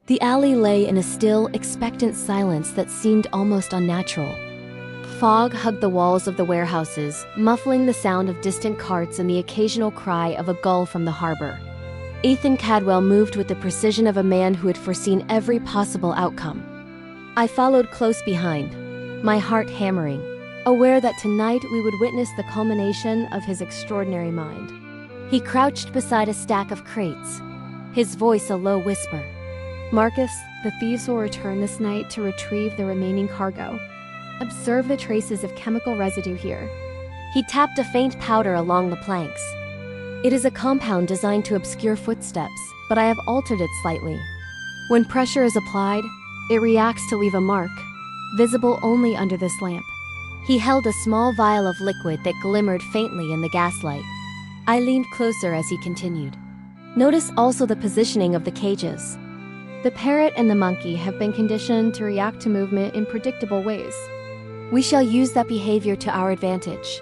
The alley lay in a still, expectant silence that seemed almost unnatural. Fog hugged the walls of the warehouses, muffling the sound of distant carts and the occasional cry of a gull from the harbor. Ethan Cadwell moved with the precision of a man who had foreseen every possible outcome. I followed close behind, my heart hammering, aware that tonight we would witness the culmination of his extraordinary mind. He crouched beside a stack of crates, his voice a low whisper. Marcus, the thieves will return this night to retrieve the remaining cargo. Observe the traces of chemical residue here. He tapped a faint powder along the planks. It is a compound designed to obscure footsteps, but I have altered it slightly. When pressure is applied, it reacts to leave a mark, visible only under this lamp. He held a small vial of liquid that glimmered faintly in the gaslight. I leaned closer as he continued. Notice also the positioning of the cages. The parrot and the monkey have been conditioned to react to movement in predictable ways. We shall use that behavior to our advantage.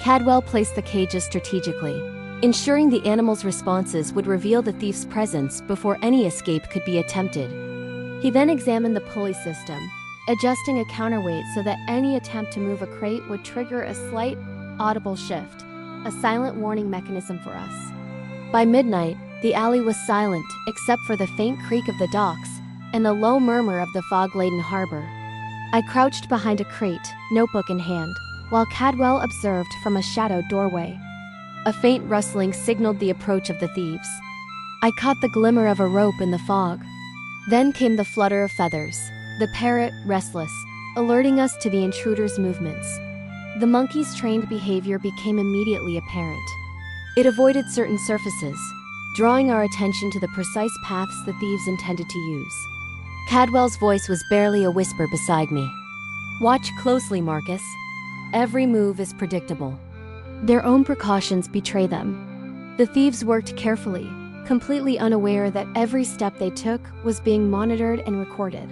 Cadwell placed the cages strategically, ensuring the animals' responses would reveal the thief's presence before any escape could be attempted. He then examined the pulley system, adjusting a counterweight so that any attempt to move a crate would trigger a slight, audible shift, a silent warning mechanism for us. By midnight, the alley was silent except for the faint creak of the docks and the low murmur of the fog-laden harbor. I crouched behind a crate, notebook in hand, while Cadwell observed from a shadowed doorway. A faint rustling signaled the approach of the thieves. I caught the glimmer of a rope in the fog. Then came the flutter of feathers, the parrot restless, alerting us to the intruder's movements. The monkey's trained behavior became immediately apparent. It avoided certain surfaces, drawing our attention to the precise paths the thieves intended to use. Cadwell's voice was barely a whisper beside me. Watch closely, Marcus. Every move is predictable. Their own precautions betray them. The thieves worked carefully, completely unaware that every step they took was being monitored and recorded.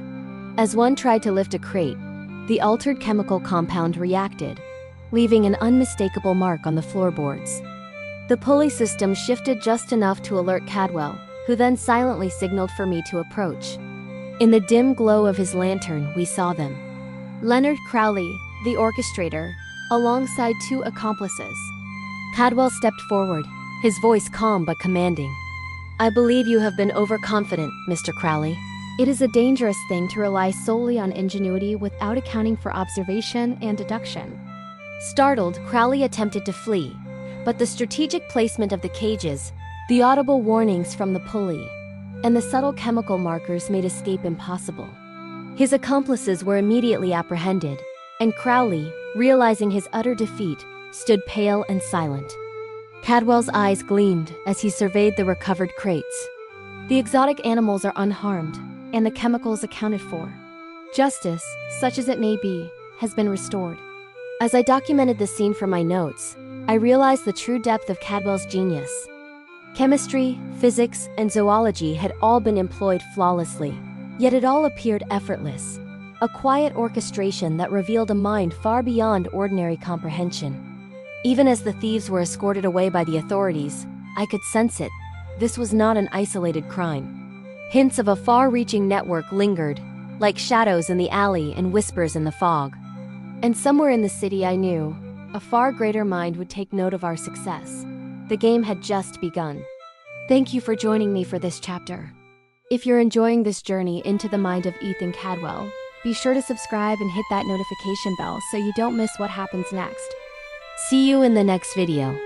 As one tried to lift a crate, the altered chemical compound reacted, leaving an unmistakable mark on the floorboards. The pulley system shifted just enough to alert Cadwell, who then silently signaled for me to approach. In the dim glow of his lantern, we saw them. Leonard Crowley, the orchestrator, alongside two accomplices. Cadwell stepped forward, his voice calm but commanding. I believe you have been overconfident, Mr. Crowley. It is a dangerous thing to rely solely on ingenuity without accounting for observation and deduction. Startled, Crowley attempted to flee, but the strategic placement of the cages, the audible warnings from the pulley, and the subtle chemical markers made escape impossible. His accomplices were immediately apprehended, and Crowley, realizing his utter defeat, stood pale and silent. Cadwell's eyes gleamed as he surveyed the recovered crates. The exotic animals are unharmed, and the chemicals accounted for. Justice, such as it may be, has been restored. As I documented the scene from my notes, I realized the true depth of Cadwell's genius. Chemistry, physics, and zoology had all been employed flawlessly, yet it all appeared effortless. A quiet orchestration that revealed a mind far beyond ordinary comprehension. Even as the thieves were escorted away by the authorities, I could sense it. This was not an isolated crime. Hints of a far-reaching network lingered, like shadows in the alley and whispers in the fog. And somewhere in the city I knew, a far greater mind would take note of our success. The game had just begun. Thank you for joining me for this chapter. If you're enjoying this journey into the mind of Ethan Cadwell, be sure to subscribe and hit that notification bell so you don't miss what happens next. See you in the next video.